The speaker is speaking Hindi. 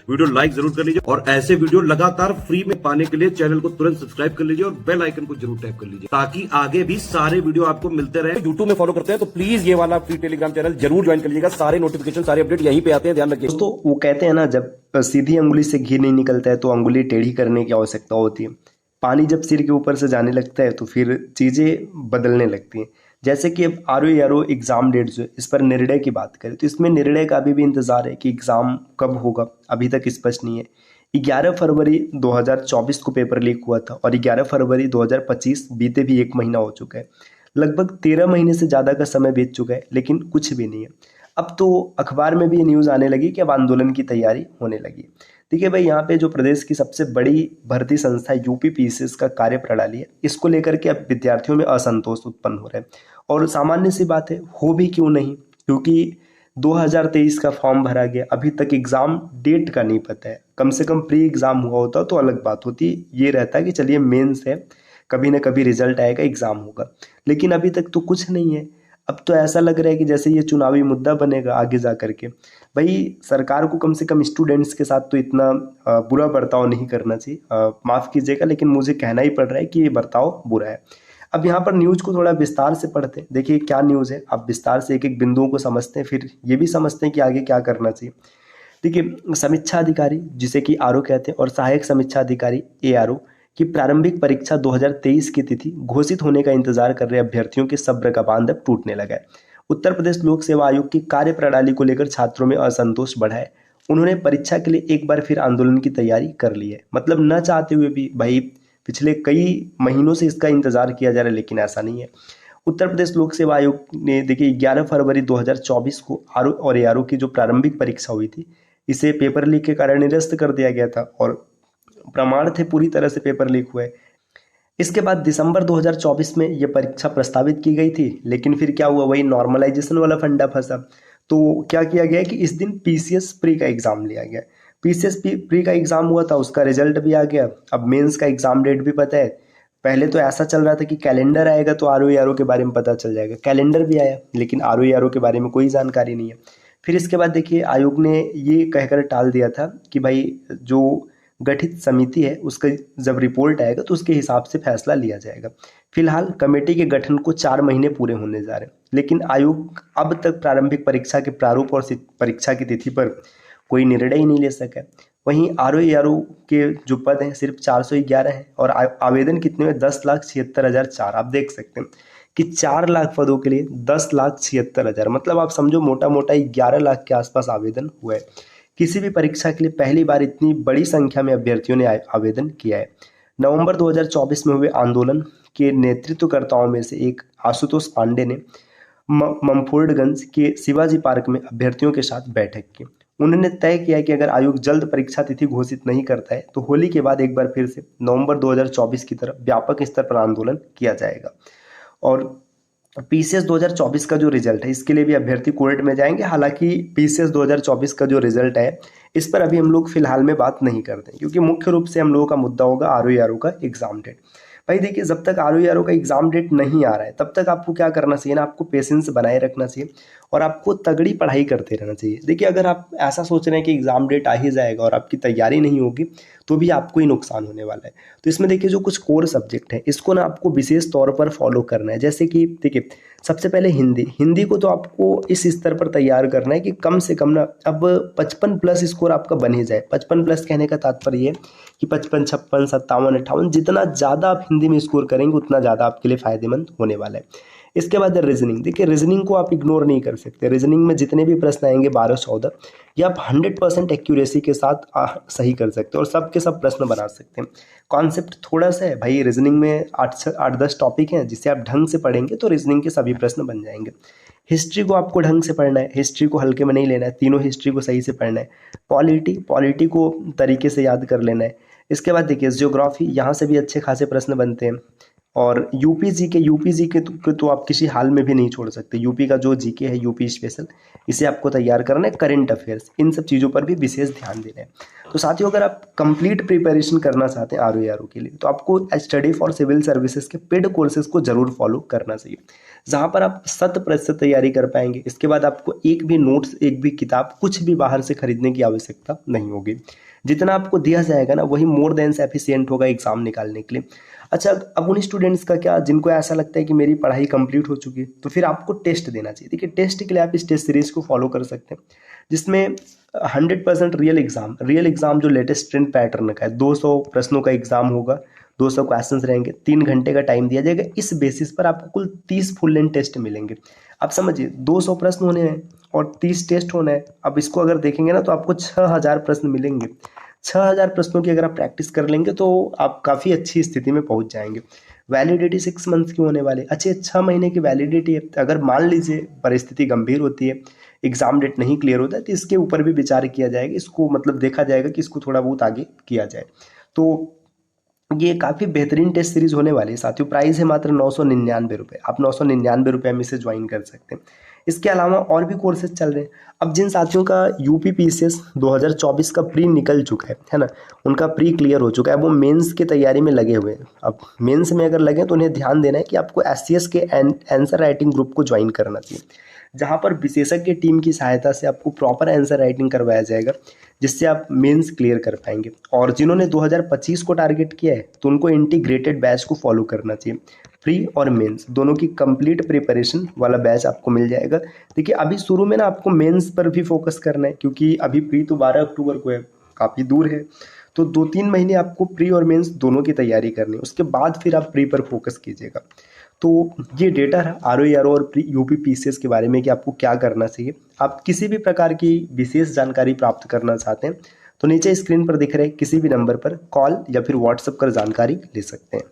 वीडियो लाइक जरूर कर लीजिए और ऐसे वीडियो लगातार फ्री में पाने के लिए चैनल को तुरंत सब्सक्राइब कर लीजिए और बेल आइकन को जरूर टैप कर लीजिए ताकि आगे भी सारे वीडियो आपको मिलते रहे। यूट्यूब में फॉलो करते हैं तो प्लीज ये वाला फ्री टेलीग्राम चैनल जरूर ज्वाइन कर लीजिएगा। सारे नोटिफिकेशन सारे अपडेट यहीं पे आते हैं, ध्यान रखिए दोस्तों। वो कहते हैं ना, जब सीधी अंगुली से घी नहीं निकलता है तो अंगुली टेढ़ी करने की आवश्यकता होती है। पानी जब सिर के ऊपर से जाने लगता है तो फिर चीज़ें बदलने लगती हैं। जैसे कि अब आरओ एग्ज़ाम डेट जो है, इस पर निर्णय की बात करें तो इसमें निर्णय का अभी भी इंतज़ार है कि एग्ज़ाम कब होगा, अभी तक स्पष्ट नहीं है। 11 फरवरी 2024 को पेपर लीक हुआ था और 11 फरवरी 2025 बीते भी 1 महीना हो चुका है। लगभग 13 महीने से ज़्यादा का समय बीत चुका है, लेकिन कुछ भी नहीं है। अब तो अखबार में भी ये न्यूज़ आने लगी कि अब आंदोलन की तैयारी होने लगी। देखिए भाई, यहाँ पे जो प्रदेश की सबसे बड़ी भर्ती संस्था यूपी पीसीएस का कार्य प्रणाली है, इसको लेकर के अब विद्यार्थियों में असंतोष उत्पन्न हो रहा है। और सामान्य सी बात है, हो भी क्यों नहीं, क्योंकि 2023 का फॉर्म भरा गया, अभी तक एग्ज़ाम डेट का नहीं पता है। कम से कम प्री एग्ज़ाम हुआ होता तो अलग बात होती, ये रहता कि चलिए मेंस है, कभी ना कभी रिजल्ट आएगा, एग्ज़ाम होगा। लेकिन अभी तक तो कुछ नहीं है। अब तो ऐसा लग रहा है कि जैसे ये चुनावी मुद्दा बनेगा आगे जा करके। भाई, सरकार को कम से कम स्टूडेंट्स के साथ तो इतना बुरा बर्ताव नहीं करना चाहिए। माफ़ कीजिएगा, लेकिन मुझे कहना ही पड़ रहा है कि ये बर्ताव बुरा है। अब यहाँ पर न्यूज़ को थोड़ा विस्तार से पढ़ते हैं। देखिए क्या न्यूज़ है, अब विस्तार से एक एक बिंदुओं को समझते हैं, फिर ये भी समझते हैं कि आगे क्या करना चाहिए। देखिए, समीक्षा अधिकारी जिसे कि आरओ कहते हैं और सहायक समीक्षा अधिकारी एआरओ की प्रारंभिक परीक्षा 2023 की तिथि घोषित होने का इंतजार कर रहे अभ्यर्थियों के सब्र का बांध अब टूटने लगा है। उत्तर प्रदेश लोक सेवा आयोग की कार्य प्रणाली को लेकर छात्रों में असंतोष बढ़ा है। उन्होंने परीक्षा के लिए एक बार फिर आंदोलन की तैयारी कर ली है। मतलब न चाहते हुए भी भाई, पिछले कई महीनों से इसका इंतजार किया जा रहा है, लेकिन ऐसा नहीं है। उत्तर प्रदेश लोक सेवा आयोग ने देखिए 11 फरवरी 2024 को आरओ और एआरओ की जो प्रारंभिक परीक्षा हुई थी, इसे पेपर लीक के कारण निरस्त कर दिया गया था और प्रमाण थे पूरी तरह से पेपर लीक हुए। इसके बाद दिसंबर 2024 में यह परीक्षा प्रस्तावित की गई थी, लेकिन फिर क्या हुआ, वही नॉर्मलाइजेशन वाला फंडा फंसा। तो क्या किया गया कि इस दिन पीसीएस प्री का एग्जाम लिया गया। पीसीएस प्री का एग्जाम हुआ था, उसका रिजल्ट भी आ गया। अब मेंस का एग्जाम डेट भी पता है। पहले तो ऐसा चल रहा था कि कैलेंडर आएगा तो आरओ के बारे में पता चल जाएगा। कैलेंडर भी आया, लेकिन आरओ के बारे में कोई जानकारी नहीं है। फिर इसके बाद देखिए, आयोग ने ये कहकर टाल दिया था कि भाई जो गठित समिति है उसका जब रिपोर्ट आएगा तो उसके हिसाब से फैसला लिया जाएगा। फिलहाल कमेटी के गठन को 4 महीने पूरे होने जा रहे हैं, लेकिन आयोग अब तक प्रारंभिक परीक्षा के प्रारूप और परीक्षा की तिथि पर कोई निर्णय ही नहीं ले सका। वहीं आरओ के जो पद हैं सिर्फ 411 हैं और आवेदन कितने हुए, 10,76,004। आप देख सकते हैं कि 4 लाख पदों के लिए 10,76,000, मतलब आप समझो मोटा मोटा 11 लाख के आसपास आवेदन हुए। किसी भी परीक्षा के लिए पहली बार इतनी बड़ी संख्या में अभ्यर्थियों ने आवेदन किया है। नवंबर 2024 में हुए आंदोलन के नेतृत्वकर्ताओं में से एक आशुतोष पांडे ने ममफोर्डगंज के शिवाजी पार्क में अभ्यर्थियों के साथ बैठक की। उन्होंने तय किया कि अगर आयोग जल्द परीक्षा तिथि घोषित नहीं करता है तो होली के बाद एक बार फिर से नवंबर 2024 की तरफ व्यापक स्तर पर आंदोलन किया जाएगा। और पीसीएस 2024 का जो रिजल्ट है, इसके लिए भी अभ्यर्थी कोर्ट में जाएंगे। हालांकि पीसीएस 2024 का जो रिजल्ट है, इस पर अभी हम लोग फिलहाल में बात नहीं करते, क्योंकि मुख्य रूप से हम लोगों का मुद्दा होगा आरओ का एग्जाम डेट। भाई देखिए, जब तक आरओ का एग्जाम डेट नहीं आ रहा है तब तक आपको क्या करना चाहिए ना, आपको पेशेंस बनाए रखना चाहिए और आपको तगड़ी पढ़ाई करते रहना चाहिए। देखिए, अगर आप ऐसा सोच रहे हैं कि एग्जाम डेट आ ही जाएगा और आपकी तैयारी नहीं होगी तो भी आपको ही नुकसान होने वाला है। तो इसमें देखिए, जो कुछ कोर सब्जेक्ट है इसको ना आपको विशेष तौर पर फॉलो करना है। जैसे कि देखिए, सबसे पहले हिंदी को तो आपको इस स्तर पर तैयार करना है कि कम से कम ना अब 55 प्लस स्कोर आपका बन ही जाए। 55 प्लस कहने का तात्पर्य है कि 55, 56, 57, 58, जितना ज़्यादा आप हिंदी में स्कोर करेंगे उतना ज़्यादा आपके लिए फ़ायदेमंद होने वाला है। इसके बाद रीजनिंग। देखिए, रीजनिंग को आप इग्नोर नहीं कर सकते। रीजनिंग में जितने भी प्रश्न आएंगे 12-14, ये आप 100% एक्यूरेसी के साथ सही कर सकते हो और सब के सब प्रश्न बना सकते हैं। कॉन्सेप्ट थोड़ा सा है भाई, रीजनिंग में 8-10 टॉपिक हैं जिसे आप ढंग से पढ़ेंगे तो रीजनिंग के सभी प्रश्न बन जाएंगे। हिस्ट्री को आपको ढंग से पढ़ना है, हिस्ट्री को हल्के में नहीं लेना है, तीनों हिस्ट्री को सही से पढ़ना है। पॉलिटी को तरीके से याद कर लेना है। इसके बाद देखिए, ज्योग्राफी, यहाँ से भी अच्छे खासे प्रश्न बनते हैं। और यूपी जीके तो आप किसी हाल में भी नहीं छोड़ सकते। यूपी का जो जीके है, यूपी स्पेशल, इसे आपको तैयार करना है। करंट अफेयर्स, इन सब चीज़ों पर भी विशेष ध्यान देना है। तो साथियों, अगर आप कंप्लीट प्रिपरेशन करना चाहते हैं आरओ के लिए, तो आपको स्टडी फॉर सिविल सर्विसेज के पेड कोर्सेज को जरूर फॉलो करना चाहिए, जहाँ पर आप 100% तैयारी कर पाएंगे। इसके बाद आपको एक भी नोट्स, एक भी किताब, कुछ भी बाहर से खरीदने की आवश्यकता नहीं होगी। जितना आपको दिया जाएगा ना, वही मोर देन सफिशिएंट होगा एग्जाम निकालने के लिए। अच्छा, अब उन स्टूडेंट्स का क्या, जिनको ऐसा लगता है कि मेरी पढ़ाई कंप्लीट हो चुकी है, तो फिर आपको टेस्ट देना चाहिए। देखिए, टेस्ट के लिए आप इस टेस्ट सीरीज को फॉलो कर सकते हैं, जिसमें 100% रियल एग्जाम जो लेटेस्ट ट्रेंड पैटर्न का है, 200 प्रश्नों का एग्जाम होगा, 200 क्वेश्चंस रहेंगे, 3 घंटे का टाइम दिया जाएगा। इस बेसिस पर आपको कुल 30 फुल लेंथ टेस्ट मिलेंगे। आप समझिए, 200 प्रश्न होने हैं और 30 टेस्ट होना है। अब इसको अगर देखेंगे ना, तो आपको 6000 प्रश्न मिलेंगे। 6000 प्रश्नों की अगर आप प्रैक्टिस कर लेंगे तो आप काफ़ी अच्छी स्थिति में पहुंच जाएंगे। वैलिडिटी 6 मंथ्स की होने वाली, अच्छे 6 महीने की वैलिडिटी है। अगर मान लीजिए परिस्थिति गंभीर होती है, एग्जाम डेट नहीं क्लियर होता है, तो इसके ऊपर भी विचार किया जाएगा। इसको मतलब देखा जाएगा कि इसको थोड़ा बहुत आगे किया जाए। तो ये काफ़ी बेहतरीन टेस्ट सीरीज होने वाली है साथियों। प्राइस है मात्र 999 रुपये। आप 999 रुपये में इसे ज्वाइन कर सकते हैं। इसके अलावा और भी कोर्सेज चल रहे हैं। अब जिन साथियों का यूपी पीसीएस 2024 का प्री निकल चुका है ना, उनका प्री क्लियर हो चुका है, वो मेंस की तैयारी में लगे हुए हैं। अब मेंस में अगर लगे तो उन्हें ध्यान देना है कि आपको एससीएस के आंसर राइटिंग ग्रुप को ज्वाइन करना चाहिए, जहाँ पर विशेषज्ञ टीम की सहायता से आपको प्रॉपर आंसर राइटिंग करवाया जाएगा, जिससे आप मेंस क्लियर कर पाएंगे। और जिन्होंने 2025 को टारगेट किया है, तो उनको इंटीग्रेटेड बैच को फॉलो करना चाहिए। प्री और मेंस दोनों की कंप्लीट प्रिपरेशन वाला बैच आपको मिल जाएगा। देखिए, अभी शुरू में ना आपको मेंस पर भी फोकस करना है, क्योंकि अभी प्री तो 12 अक्टूबर को है, काफ़ी दूर है। तो 2-3 महीने आपको प्री और मेंस दोनों की तैयारी करनी है। उसके बाद फिर आप प्री पर फोकस कीजिएगा। तो ये डेटा है आरओ और यूपी पीसीएस के बारे में कि आपको क्या करना चाहिए। आप किसी भी प्रकार की विशेष जानकारी प्राप्त करना चाहते हैं, तो नीचे स्क्रीन पर दिख रहे किसी भी नंबर पर कॉल या फिर व्हाट्सएप कर जानकारी ले सकते हैं।